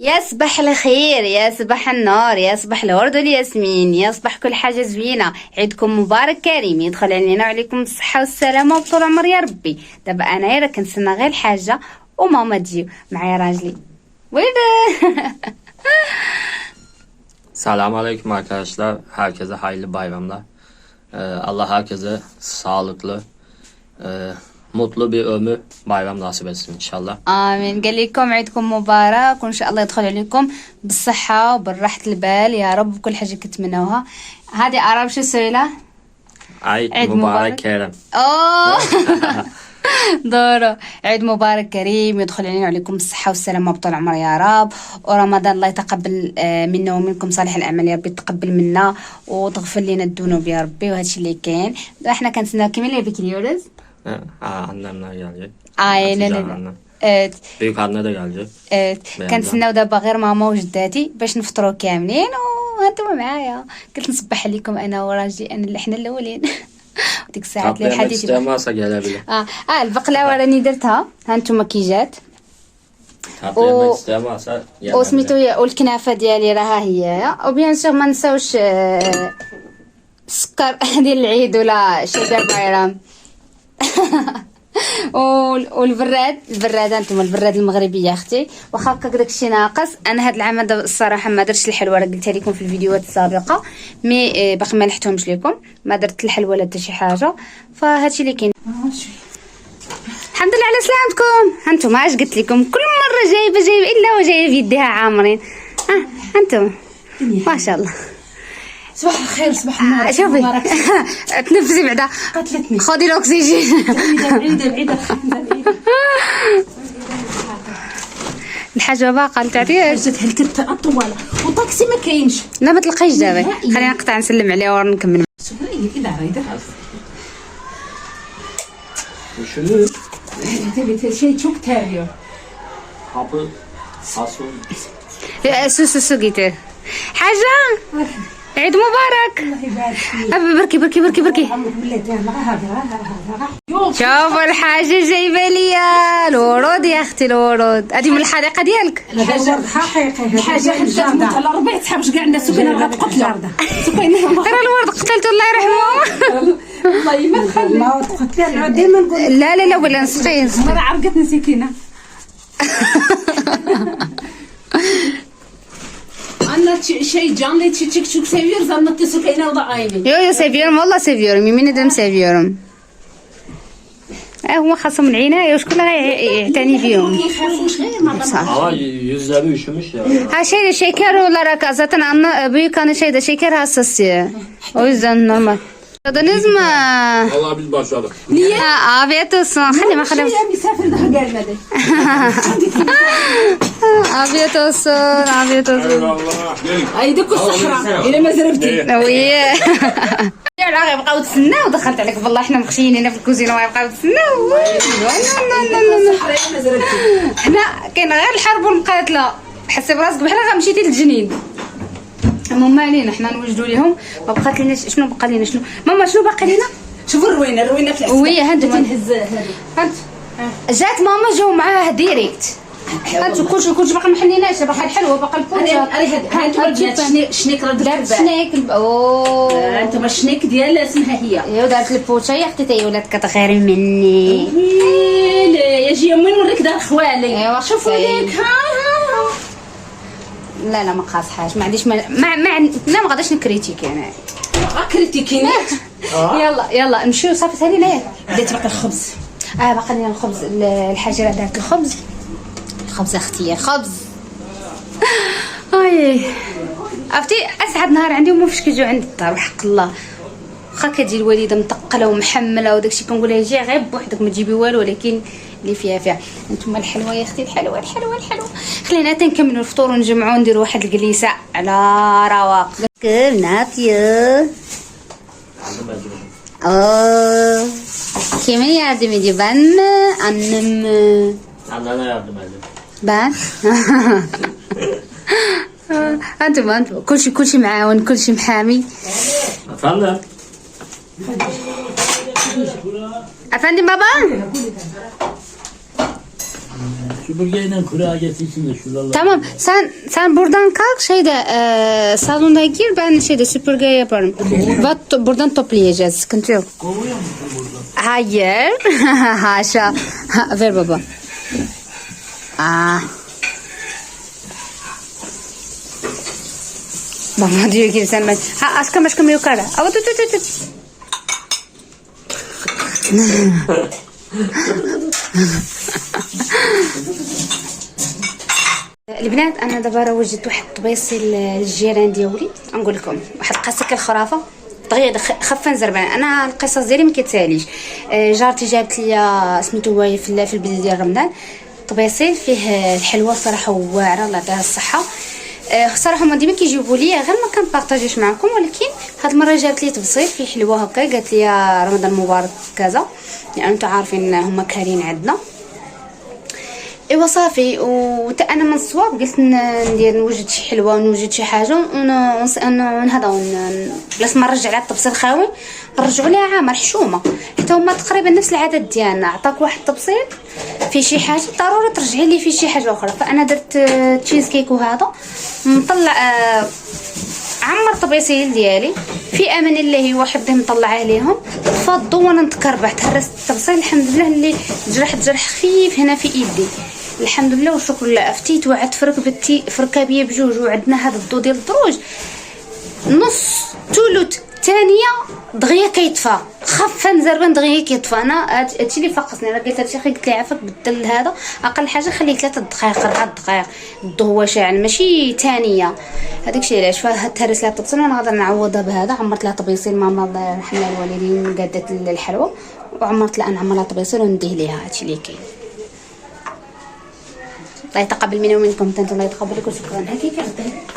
يا صباح الخير، يا صباح النور، يا صباح الورد والياسمين، يا صباح كل حاجه زوينه. عيدكم مبارك كريم، يدخل علينا وعليكم الصحه والسلامه وطول العمر يا ربي. دابا انايا راه كنتسنى غير الحاجه وماما تجي معايا راجلي ولد. Selamünaleyküm arkadaşlar. Herkese hayırlı bayramlar. Allah herkese sağlıklı, mutlu bir ömür bayram nasip etsin inşallah. امين. قال لكم عيدكم مبارك وان شاء الله يدخل عليكم بالصحه وبالراحه البال يا رب وكل حاجه كتمنوها. هذه عرب شو سويله؟ عيد مبارك. mübarek Kerem. اوه دورة عيد مبارك كريم، يدخل علينا وعليكم الصحة والسلامة بطول العمر يا رب. ورمضان الله يتقبل منا ومنكم صالح الأعمال يا ربي، تقبل منا وتغفر لنا الذنوب يا ربي. وهادشي اللي كاين. احنا كنتسناو كيما اللي بك اليورز. Annemler gelecek. Aynen Hatice öyle. annem. Evet. Büyük anne de gelecek. Evet. بيان كنتسناو دابا غير ماما وجداتي باش نفطروا كاملين وهانتوما معايا. قلت نصبح عليكم انا وراجلي انا اللي احنا الاولين. وديك الساعات Tatlı yemek الحديث isteyen varsa gelebilir. البقلاوه راني درتها، هانتوما كي جات. Tatlı yemek isteyen varsa gelebilir. وسميتو والكنافه ديالي راها هي. وبيان سور ما نساوش السكر ديال العيد ولا شجر بايرام. البراد انتم البراد المغربي يا اختي. واخا هكاك داكشي ناقص. انا هاد العام الصراحه ما درتش الحلوى، راه قلتها لكم في الفيديوهات السابقه، مي باقي ما لحتهمش لكم، ما درت الحلوى لا حتى شي حاجه. فهادشي اللي كاين. الحمد لله على سلامتكم. هانتوما اش قلت لكم، كل مره جايبه الا وجايه في يديها عامرين. هانتوما ما شاء الله. صباح الخير، صباح النور. شوفي تنفسي بعدا، قتلتني. خذي الاكسجين. بعيدة الحاجه باقه تعطيها جات هلكت طواله وطاكسي ما كاينش. لا ما تلقايش دابا، خلينا نقطع نسلم عليه ونكمل. سوري كده رايده Üşüdü. تبي شيء çok terliyor. Kapı asıl. سو قيتي حاجه. عيد مبارك. الله يبارك فيك. بركي بركي بركي بركي. بالله هذا شوفوا الحاجه جايبه ليا الورود يا اختي، الورود هذه من الحديقه ديالك. الحاجه حقيقي، حاجه حتى تموت على ربع صحابش كاع الناس سكينه غتقتلها. ترى الورد قتلته الله يرحمه. والله ما تخلي الله تقتلها. ديما نقول لا لا لا ولا نسقي مره عرقتني سكينه. Anne canlı çiçek çok seviyoruz, anlattı Sükeyne o da aynı. يو seviyorum والله seviyorum، يمين ادم seviyorum. هما خاصهم العنايه وشكون يعتني فيهم. ما يخافوش غير ما Ama yüzleri üşümüş ya. Ha şeyde şeker olarak zaten büyük anne şeyde şeker hastası. O yüzden normal. Tadınız mı? Vallahi biz başladık. Niye? Afiyet olsun. Hadi bakalım. Ya misafir daha gelmedi. Afiyet olsun. Afiyet olsun. Eyvallah. Gelin. Haydi الصحراء الى ما زربتي. وياه. راه يبقاو تسناو، دخلت عليك والله حنا مخشيين هنا في الكوزينه ويبقاو تسناو. الصحراء الى ما زربتي. حنا كاين غير الحرب والمقاتله، حسي براسك بحال غمشيتي للجنين. المهم ما علينا، حنا نوجدوا لهم. ما بقات ليناش. شنو بقى لينا؟ شنو ماما شنو باقي لينا؟ شوفوا الروينه في العسل. وي هانتو تنهز هذه. هانت جات ماما جاو معاها ديريكت. هانتو كلشي باقي ما حليناش، باقي الحلوه باقي البوجه. هانتو البنات شنيك راه دارت شنيك. اوه انتم الشنيك ديال اسمها هي. يا دارت البوجه يا اختي، تاي ولات كتغير مني. ويلي يا جي امي نوريك دار خوالي. ايوا شوفوا ليك ها. لا ما قاصحاش، ما عنديش لا ما غاداش نكريتيك انا. كريتيكينات. يلا نمشيو صافي سالينا ياك. بديت باقي الخبز. باقي لنا الخبز. الحاجه دارت الخبز اختي خبز. عرفتي اسعد نهار عندي هما فاش كيجيو عند الدار وحق الله. واخا كتجي الوالده متقله ومحمله وداكشي كنقول لها جي غير بوحدك ما تجيبي والو، ولكن اللي فيها انتم الحلوه يا اختي، الحلوه. خلينا تنكملوا الفطور ونجمعوا نديروا واحد الجليسه على رواق. نافيه kimin yardım ediyor, ben mi annem mi? Annene yardım edin. Ben. انتم كل شيء معاون، كل شيء محامي. Efendim? افندم بابا. Süpürgeyle kurağa getirsin de şuralar. Tamam, sen buradan kalk, salona gir, ben süpürge yaparım. Buradan toplayacağız, sıkıntı yok. Kovuyor musun buradan? Hayır. Haşa. Ver baba. Baba diyor ki sen ben. Aşkım yukarı. Ama tut. البنات انا دابا وجدت واحد الطبيصي للجيران ديالي نقول لكم واحد القصه الخرافه دغيا خفه نزربان. انا القصص ديالي ما كيتساليش. جارتي جابت لي سميتو هو في البلد ديال رمضان طبيصي فيه الحلوه صراحه واعره الله يعطيها الصحه. صراحه هما ديما كيجيبوا لي غير ما كنبارطاجيش معكم، ولكن هاد المره جابت لي تبصير فيه حلوه هكا، قالت لي رمضان مبارك كذا، يعني انتم عارفين هما كارين عندنا. ايوا صافي، وتا انا من الصواب قلت ندير نوجد شي حلوه ونوجد شي حاجه ونهضا بلاص ما نرجع لها الطبسيل خاوي نرجعوا ليها عامر حشومه، حتى هما تقريبا نفس العدد ديالنا. عطاك واحد الطبسيل في شي حاجه ضروري ترجعي لي فيه شي حاجه اخرى. فانا درت تشيز كيك وهذا مطلع عمر طبيسيل ديالي في امان الله وحده مطلعه ليهم، فضوا وانا نتكربح هرست الطبسيل الحمد لله اللي جرح خفيف هنا في ايدي الحمد لله والشكر لله. فتيت وعدت في ركبتي في ركابيه بجوج، وعندنا هذا الضو ديال الدروج نص ثلث ثانيه دغيا كيطفى، خفه نزربان دغيا كيطفى. انا هادشي اللي فقصني، انا قلت هادشي قلت لي عافاك بدل هذا اقل حاجه خليه 3 دقائق 4 دقائق الضو هو شاعل ماشي ثانيه. هذاك الشيء علاش فهرس لها الطبسيل وانا غادي نعوضها بهذا. عمرت لها طبيصيل ماما الله يرحمها الوالدين قادت الحلوه، وعمرت لها نعمر لها طبيصيل ونديه ليها. هادشي اللي كاين. الله يتقبل منا ومنكم انتم، الله يتقبلكم، شكرا. هاكي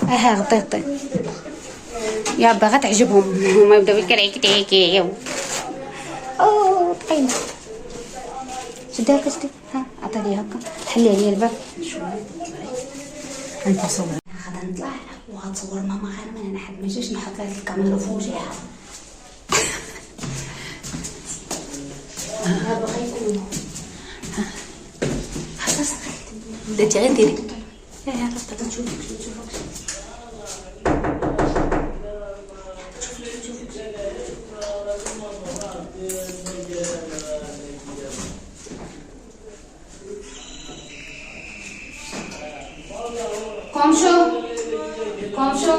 كنعطي غطي يا ربي غتعجبهم هما يبداو يكريكتيكي. طقيله شديها كشتي عطي لي هكا حلي لي الباب شويه. انت صور غادا نطلع وغتصور ماما غير من انا حد ما جاش نحط لها الكاميرا في وجهها. باغي يكونوا حساس بداتي غير ديري يا رب تشوفك komşu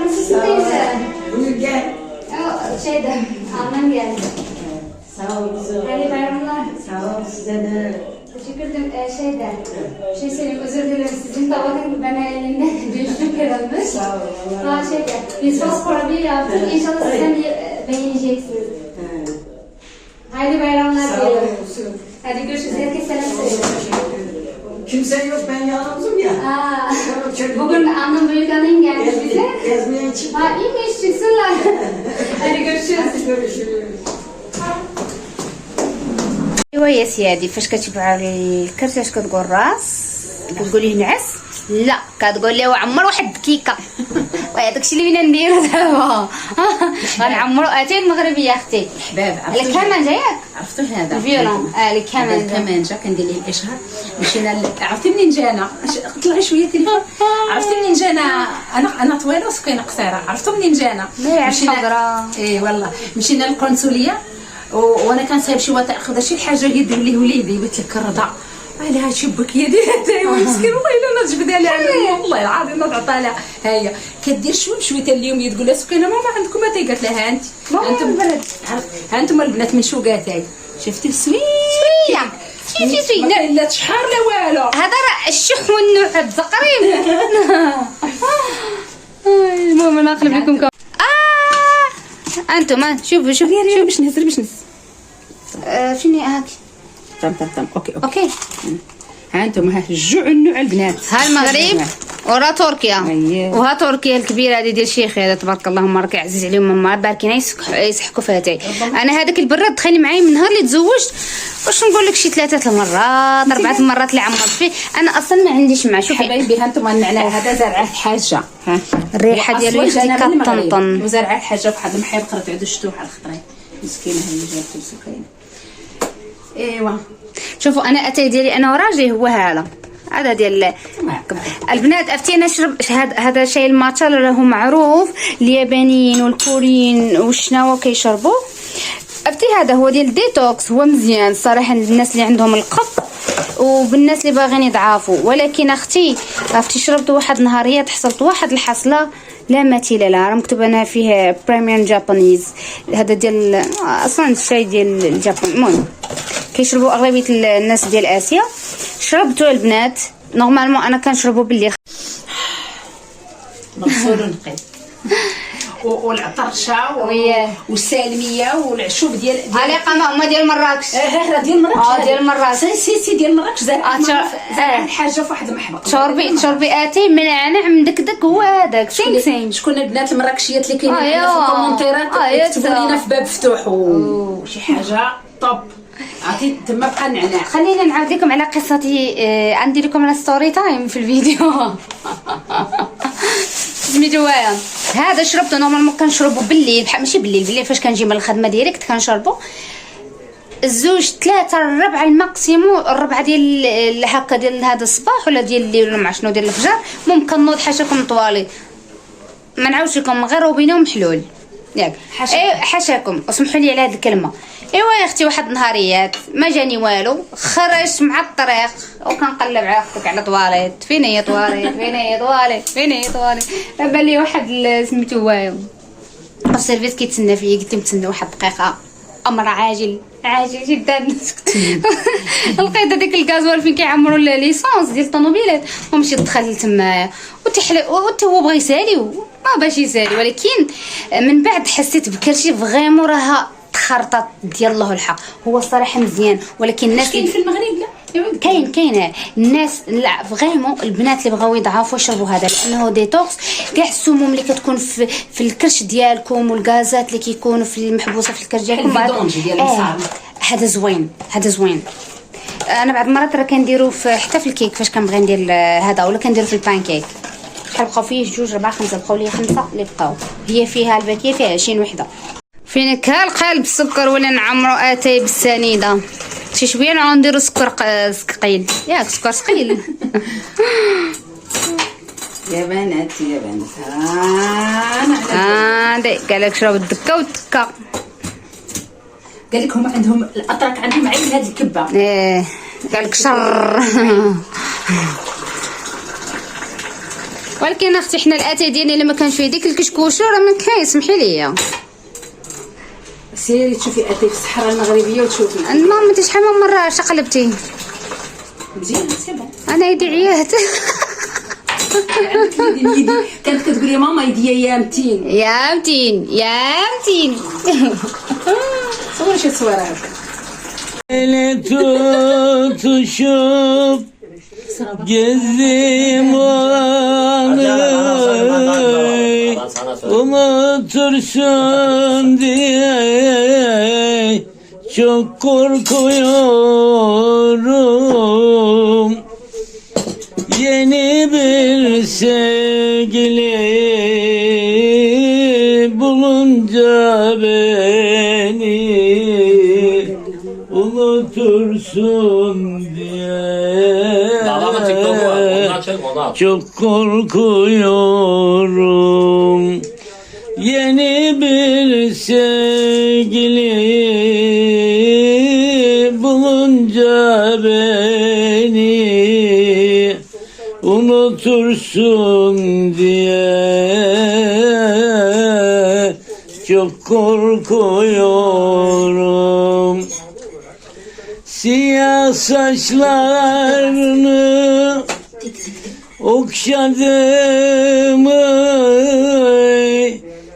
nasılsın teyze? Buyur gel. Annem geldi. Sağ ol kızım. Hayırlı bayramlar. Sağ ol size de. Teşekkür ederim. Söyleyeyim, özür dilerim, sizin tavadan ben elimden düştüm herhalde. Sağ ol. Biz fosfora bir yaptık, inşallah siz de beğeneceksiniz. Hayırlı bayramlar Sağ ol. diyelim. Hadi görüşürüz, herkes selam söylüyor. Kimse yok, ben yalnızım ya. Bugün annem büyük annem geldi bize. Gezmeye çıktım. İyiymiş, çıksınlar. Hadi görüşürüz. Hadi görüşürüz. ايوا يا سيادي، فاش كتبع الكرت اش كتقول راس كتقولي نعس؟ لا، كتقول لي وعمر واحد الدكيكه. وي داكشي اللي بينا نديرو دابا. غنعمرو اتاي المغربيه اختي. حباب الكمان جايك؟ عرفتو هذا الفيولون. الكمان جا كندير ليه الاشهار. مشينا عرفتي منين جانا؟ طلعي شويه تليفون. عرفتي منين جانا؟ انا طويله وسكينه قصيره. عرفتو منين جانا؟ مشينا اي والله مشينا للقنصليه وانا كنصايب شي وثائق شي حاجه يدير ليه وليدي قلت لك الرضا على هادشي بك يدي هو مسكين والله الا نجبدها لها والله العظيم ما تعطى لها. ها هي كدير شويه بشويه اليوم تقول لها سكينه ماما عندكم اتاي قالت لها انت ها انتم البنات من شوقات هاي شفتي شويه لا لا تشحر لا والو. هذا راه الشح والنوع الزقريم. المهم انا نقلب لكم انتم شوفوا باش نهزر باش فيني هاك تم اوكي. ها انتم ها الجوع النوع البنات. ها المغرب ورا تركيا. أيه. وها تركيا الكبيره هذه ديال شيخي هذا تبارك الله مبارك عزيز عليهم ماما باركين يسحقوا فاتاي. انا هذاك البراد دخلني معايا من نهار اللي تزوجت واش نقول لك شي 3 المرات 4 المرات اللي عمرت فيه. انا اصلا ما عنديش مع شوفي حبايبي ها انتم النعناع هذا زرعه الحاجه. ها الريحه ديالو اختي كطنطن وزرعه الحاجه بواحد المحيط قرات عندو شتو على الخطرين مسكينه هي جابت سكينه. ايوا شوفوا انا اتاي ديالي انا وراجلي هو هذا ديال البنات. افتي نشرب هذا الشاي الماتشا راهو معروف، اليابانيين والكوريين والشناوه كيشربوه. افتي هذا هو ديال ديتوكس، هو مزيان الصراحه للناس اللي عندهم القط وبالناس اللي باغيين يضعفوا. ولكن اختي عرفتي شربت واحد نهاريات حصلت واحد الحصله لا مثيل لها، راه مكتوب انا فيه بريميوم جابانيز. هذا ديال اصلا الشاي ديال اليابان، المهم كيشربوا اغلبيه الناس ديال اسيا. شربتو البنات نورمالمون انا كنشربو بالليل مغسول ونقي والعطرشه والسالميه والعشوب ديال علاقه هما ديال مراكش. راه ديال مراكش. ديال مراكش. سي ديال مراكش. زاد حاجه في واحد المحبط. تشربي اتاي منعنع من دك هو هذاك سين. شكون البنات المراكشيات اللي كاينين عندنا في الكومونتيرات يكتبوا لينا في باب مفتوح وشي حاجه طوب. عرفتي تما بقى النعناع. خلينا نعاود لكم على قصتي. عندي لكم ستوري تايم في الفيديو. سميتو هذا شربته نورمالمون كنشربو بالليل، ماشي بالليل فاش كنجي من الخدمه ديريكت كنشربو الزوج 3 4 الماكسيموم، الربعه ديال هكا ديال هذا الصباح ولا ديال الليل ولا مع شنو ديال الفجر. ممكن نوض حاشاكم طوالي ما نعاودش لكم غير وبينهم محلول ياك حاشاكم اسمحوا لي على هذه الكلمه. ايوا يا اختي واحد النهاريات ما جاني والو، خرجت مع الطريق وكنقلب على اختك على طواليت. فين هي طواليت بان لي واحد سميتو وايو السيرفيس كيتسنى فيا. قلت له متسنى واحد دقيقه، امر عاجل جدا. لقيت هذيك الغازوال فين كيعمروا ليسونس ديال الطوموبيلات ومشيت دخلت تمايا هو بغى يسالي ما باش يسالي. ولكن من بعد حسيت بكرشي فغيمون راها تخرطات ديال الله الحق. هو الصراحه مزيان ولكن الناس كاين في المغرب لا كاين الناس لا فغيمون البنات اللي بغاو يضعفوا يشربوا هذا لانه ديتوكس. كاع السموم اللي كتكون في الكرش ديالكم والغازات اللي كيكونوا في المحبوسه في الكرش ديالكم هذا زوين. انا بعض المرات راه كنديرو حتى في الكيك فاش كنبغي ندير هذا، ولا كنديرو في البانكيك. شحال بقاو فيه 2 4 5 بقاو لي 5 اللي بقاو. هي فيها الباكيه فيها 20 وحده. فينك القلب السكر ولا نعمرو اتاي بالسنيده شي شويه نعاود نديرو سكر ثقيل ياك سكر ثقيل. يا بنات هادي قالك شرب الدكه والدكه. قال لك هما عندهم الاتراك عندهم عين هذه الكبه. قالك شر. ولكن اختي حنا الاتاي ديالنا الا ما كانش فيه ديك الكشكوشه راه ما كاين. سمحي لي سيري تشوفي اتاي في الصحراء المغربيه وتشوفي المهم انت شحال من مره شقلبتي مزيان. سيبا انا يدي عيات. يدي كانت كتقول لي ماما يدي يا متين. صوري شي تصويره هكا تشوف جزيم unutursun diye çok korkuyorum. Yeni bir sevgili bulunca beni unutursun diye çok korkuyorum. Yeni bir sevgili bulunca beni unutursun diye çok korkuyorum. Siyah saçlarını okşadım,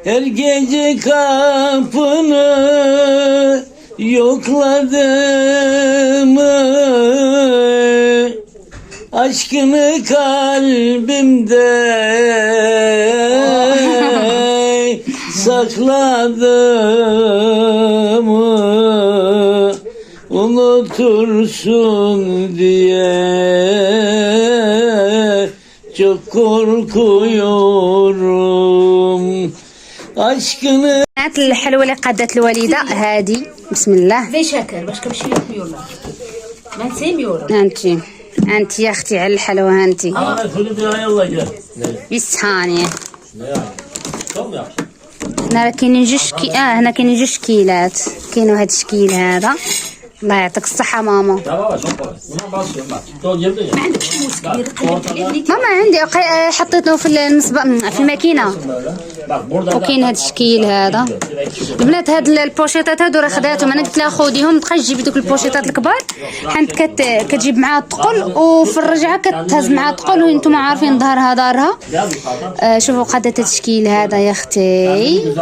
her gece kapını yokladım, aşkını kalbimde sakladım, unutursun diye çok korkuyorum. عشقنا الحلوه اللي قادت الوالده هذه بسم الله. زي شاكر باش كنمشي ميولا ما نسي ميولا. انت يا اختي على الحلوه انت. يلا جا. بالثانيه. هنا كاينين هنا كاينين 2 شكيلات. كاين واحد الشكيل هذا. الله يعطيك الصحة ماما. ما عندكش موس كبير قلبت عليه اللي ماما عندي حطيته في في الماكينة. وكاين هاد الشكيل هذا. البنات هاد البوشيطات هادو راه خداتهم انا قلت لها خوديهم تبقاي تجيبي دوك البوشيطات الكبار حيت كتجيب معاها الثقل وفي الرجعة كتهز معاها الثقل وانتم عارفين ظهرها دارها. شوفوا قادت التشكيل هذا يا اختي.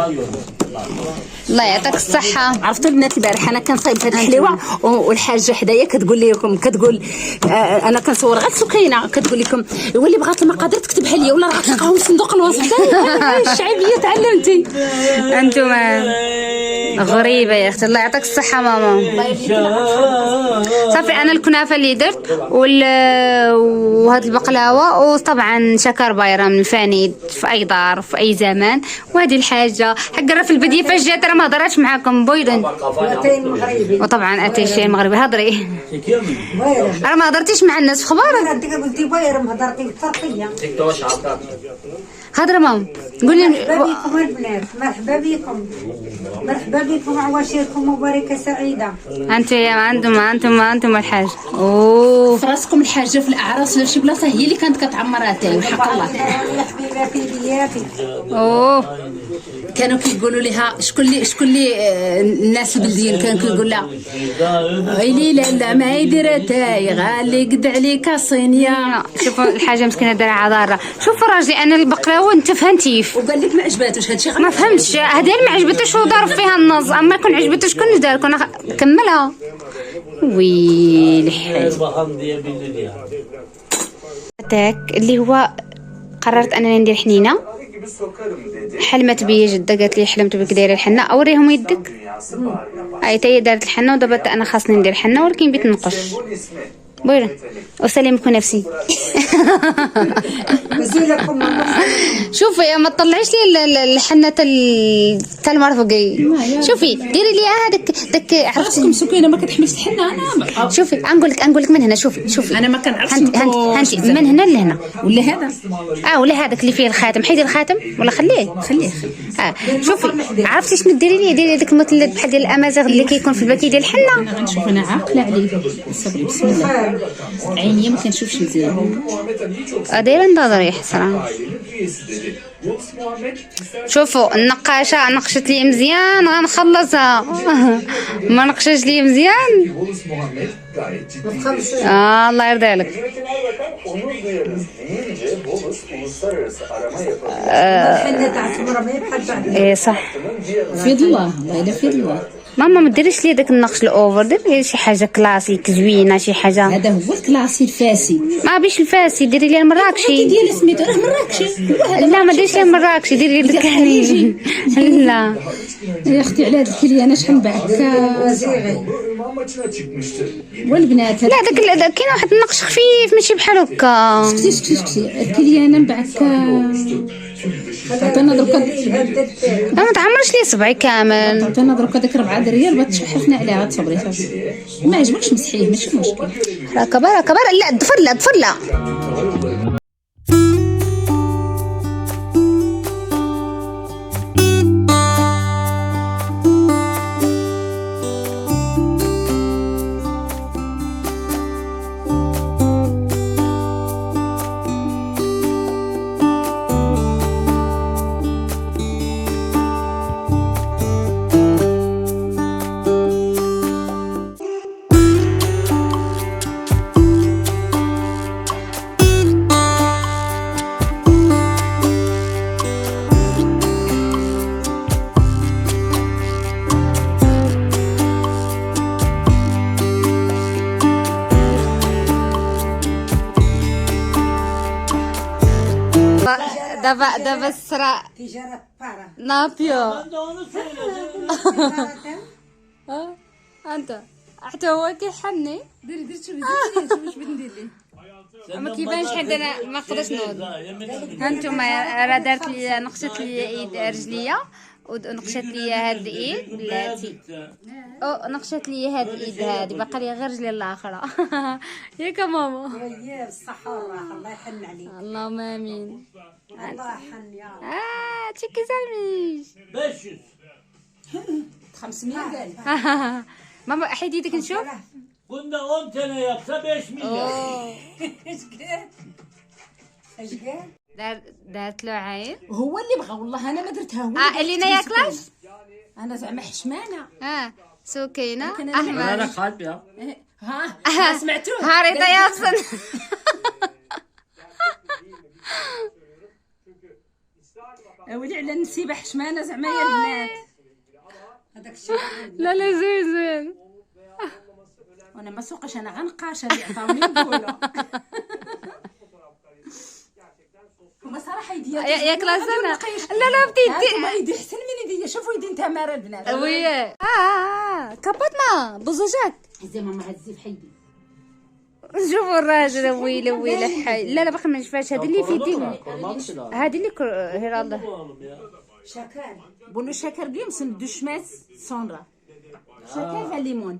الله يعطيك الصحة. عرفتوا البنات البارح انا كنصايب هاد الحليوه والحاجه حدايا كتقول انا كنصور غير سكينه كتقول لكم واللي بغات المقادير تكتبها لي ولا راه غتلقاهم في صندوق الوصف. الشعبيه تعلمتي انتم غريبة يا اختي. الله يعطيك الصحة ماما. صافي انا الكنافة اللي درت وهاد البقلاوة وطبعا شكر بايرة من الفانيد في اي دار في اي زمان. وهذه الحاجة حق راه في البداية فاش جات راه ما هضراتش معاكم بويدن. وطبعا اتاي شي مغربي هضري. راه ما هضرتيش مع الناس في خبارك. قلتي بايرم هضرتي بالترقيه. هضره ماما قولي. مرحبا بكم البنات. مرحبا بكم عواشركم مباركه سعيده. انتم الحاج. اوه في راسكم الحاجه في الاعراس ولا شي بلاصه هي اللي كانت كتعمر اتاي وحق الله. يا حبيباتي ديالي. اوه كانوا كيقولوا لها شكون اللي الناس البلديين كانوا كيقول لها ويلي لا ما يدير اتاي غالي قد عليك الصينيه. شوفوا الحاجه مسكينه دارها عذاره. شوفوا راجلي انا البقلاوه انت فهمتيف وقال لك ما عجباتوش هادشي. ما فهمتش هذه ما عجبتش وضرب فيها النص. اما يكون عجبتش كون دار كون كملها. ويلي تاك اللي هو قررت انني ندير حنينه. حلمت بيا جده قالت لي حلمت بك دايره الحنه اوريهم يدك. تاهي دارت الحنه ودابا انا خاصني ندير حنه ولكن بيت نقش بويرة وسلمكم نفسي. شوفي ما تطلعيش لي الحنه تاع المرفقي. شوفي ديري لي هذاك عرفتكم سكينه ما كتحملش الحنه. انا شوفي نقول لك من هنا. شوفي انا ما كنعرفش هانتي من هنا لهنا ولا هذا ولا هذاك اللي فيه الخاتم. حيدي الخاتم ولا خليه. شوفي عرفتي شنو ديري لي داك المثلث بحال ديال الامازيغ اللي كيكون في الباكي ديال الحنه. انا غنشوف انا عاقله عليه. صبري بسم الله عيني ما كنشوفش مزيان. دايره نظري حسره. شوفوا النقاشه نقشت لي مزيان غنخلصها. ما نقشش لي مزيان. الله يرضي عليك. ايه صح. فيد الله الا فيد الله. ماما ما ديريش لي داك النقش الاوفر. ديري شي حاجه كلاسيك زوينه شي حاجه. هذا هو الكلاسي الفاسي. ما بيش الفاسي. ديري لي المراكشي ديال سميتو راه مراكشي. لا ما ديريش لي المراكشي. ديري لي الكحلي. لا يا اختي على هاد الكليانه شحال نبعك والبنات. لا داك كاين واحد النقش خفيف ماشي بحال هكا. سكتي الكليانه نبعك. عطينا درك ما تعمرش لي صبعي كامل. عطينا درك داك 4 ريال باش تشحفنا عليها. تصبري ما عجبكش مسحيه ماشي مشكل. كبر لا ضفر لا. دابا السرا تجاره بارا نابيو. انت حتى هو كيحني. ديري شوفي واش بغيت ندير ليه. ما كيبانش حيت انا ما نقدرش نوض. هانتوما راه دارت لي نقشت لي رجليا ونقشت لي هاد الايد بلاتي. او نقشت لي هاد الايد هادي باقا لي غير رجلي الاخرى. ياك ماما؟ وياه بالصحة والراحة الله يحن عليك. اللهم امين. الله يحن يا رب. تشكي سلميش. 500. 500 قال. ماما حيد يدك نشوف. Bunda 10 tane yapsa 5 milyar. ايش قال؟ ايش قال؟ دارت له عين. هو اللي بغى والله انا ما درتها هو. اللي ما ياكلاش. انا زعما حشمانه. سكينه لكن احمر. خالد يا. ها سمعتوه. هاريطه يابسن. ولي على النسيبه حشمانه زعما يا البنات. هذاك الشيء لا زين زين. وانا ما سوقش انا غنقاش اللي عطاوني نقولوا. هما صراحه يدي ياكل السنه. لا بديتي. هما يدي احسن من يدي. شوفوا يدي تماره البنات. وياه كبطنا بزوجات. زي ماما هزي في حيدي. شوفوا الراجل ويلي حي. لا باقي ما نشفاش. هذه اللي في يدي. هذه اللي هير الله. شكال. بونو شكر بيوم سن دشماس sonra. Şeker ve limon.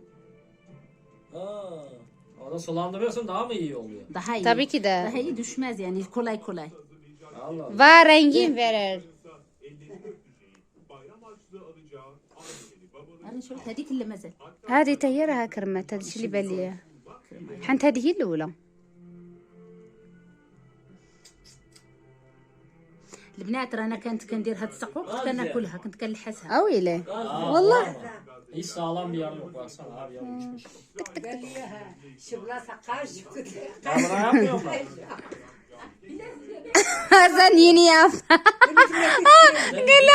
Onu sulandırıyorsun daha mı iyi oluyor? Daha iyi. Tabii ki de. Daha iyi düşmez yani kolay kolay. Var rengin verir. انا شفت هذيك اللي مازال. هذه تيرها كرمات. هذا الشيء اللي بان لي. حنت هذه هي الاولى. البنات رانا كانت كندير هاد السقور كنت كناكلها كنت كنلحسها. اويلي والله. Hiç sağlam bir yarım yok baksana abi yarım düşmüş. قال لي شو بلاصه قاج. Ben buna yapmıyorum ben. Hasan yeni yap. Gel.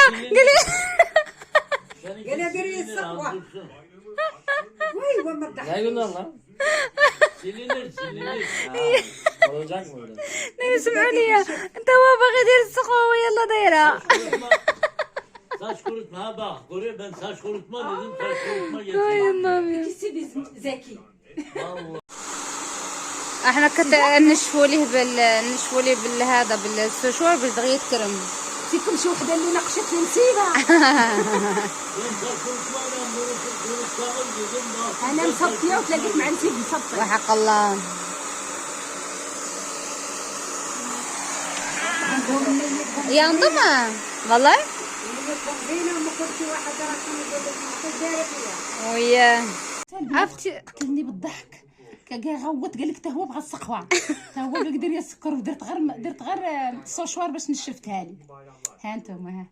قال لي ديري السقوه. وي وما ضحك. Ne günler lan? Silinir. Olacak mı öyle? Ne سمعوني انت هو باغي يدير السقوه ويلا دايره. Saç kurutma ha bak. Görüyor ben saç kurutma dedim. Saç kurutma getirdim. İkisi biz zeki. احنا كنت نشفوا ليه بالهذا بالسشوار باش دغيا يتكرم. فيكم شي وحده اللي نقشت لي نسيبها. Ben saç kurutmayla kurutacağım dedim. انا مصفيه وتلاقيت مع نسيب مصفيه. وحق الله. يا انضمه والله. وياه عرفتي قتلني بالضحك. كاع غوت قال لك حتى هو بغى السقوه. حتى هو اللي قدر يسكر ودرت غير السوشوار باش نشفتها لي. ها انتم ها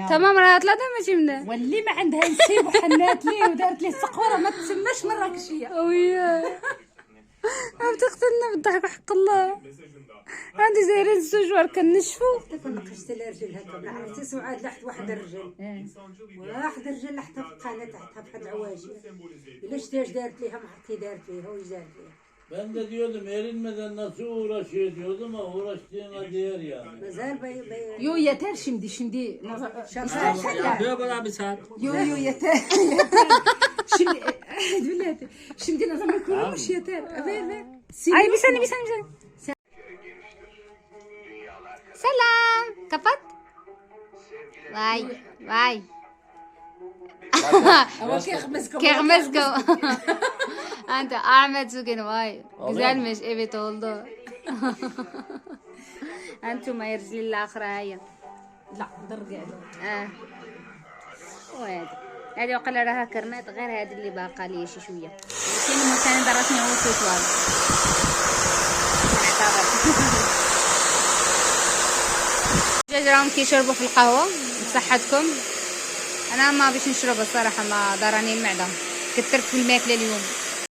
تمام راه ثلاثه ماشي منه. واللي ما عندها نسيب وحنات ليه ودارت ليه السقوره ما تسماش مراكشيه. وياه بتقتلنا بالضحك وحق الله. عندي زايرين السجوار كنشفو. نقشت الرجل هكا عرفتي سعاد لحت واحد الرجل. واحد الرجل لحتها في القناه تحتها في واحد العواجي. الا شتي اش دارت ليها ما عرفتي دارت ليها واش دارت ليها. Ben de diyordum erinmeden nasıl uğraşıyor diyordum ama uğraştığına değer yani. مازال يو yeter şimdi Yapıyor bana bir saat. يو yeter. Şimdi بلاتي şimdi ne zaman kurumuş yeter. Ver. Ay bir saniye. Selam. Kapat. Vay. Kegmezko. Anta Ahmet Sukin vay. Güzelmiş evet oldu. Antum يرجلي الاخرى هيا. لا درقع. وهذه هذه وقال راها كرمات غير هذه اللي باقا لي شي شويه. كاين مثلا درسني هو السوشوار. الدجاج راهم كيشربوا في القهوه بصحتكم. انا ما باش نشرب الصراحه ما ضرني المعده كثرت في الماكله اليوم.